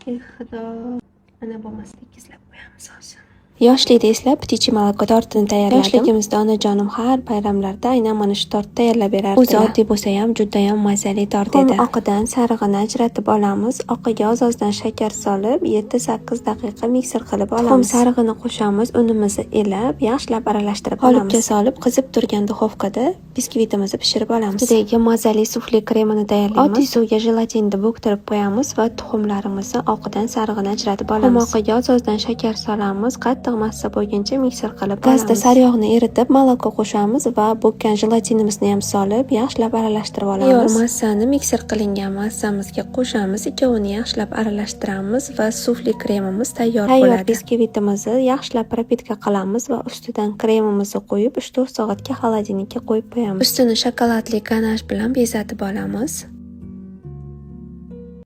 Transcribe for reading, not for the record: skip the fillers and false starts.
Xudo, ana bo'lmaslik izlab qo'yamiz hozir. Yoshlikda eslab птичий молоко tortini tayyorladim. Yoshligimizda onajonim har bayramlarda aynan mana shu tortni tayyorlab berardi. O'zi oddiy bo'lsa ham juda ham mazali tort edi. Oqidan sarig'ini ajratib olamiz. Oqiga oz-ozdan shakar solib 7-8 daqiqa mikser qilib olamiz. Sarig'ini qo'shamiz, unimizni elab, yaxshilab aralashtirib olamiz. Olibga solib, qizib turgan duxovkada biskvitimizni pishirib olamiz. Ustidagi mazali sufle kremini tayyorlaymiz. Oddiy suvga jelatinni bo'ktirib qo'yamiz va tuxumlarimizni oqidan sarig'ini ajratib olamiz. Oqiga oz-ozdan shakar solamiz. Qattiq massa bo'lguncha mikser qilib olamiz. Gazda sariyog'ni eritib, moloko qo'shamiz va bo'kkan jelatinimizni ham solib, yaxshilab aralashtirib olamiz. Massani mikser qilingan massamizga qo'shamiz, ikkovini yaxshilab aralashtiramiz va sufle kremimiz tayyor bo'ladi. Tayyor biskvitimizni yaxshilab propitka qilamiz va ustidan kremimizni qo'yib 3-4 soatga xolodilnikka qo'yib qo'yamiz. Ustini shokoladli ganash bilan bezatib olamiz.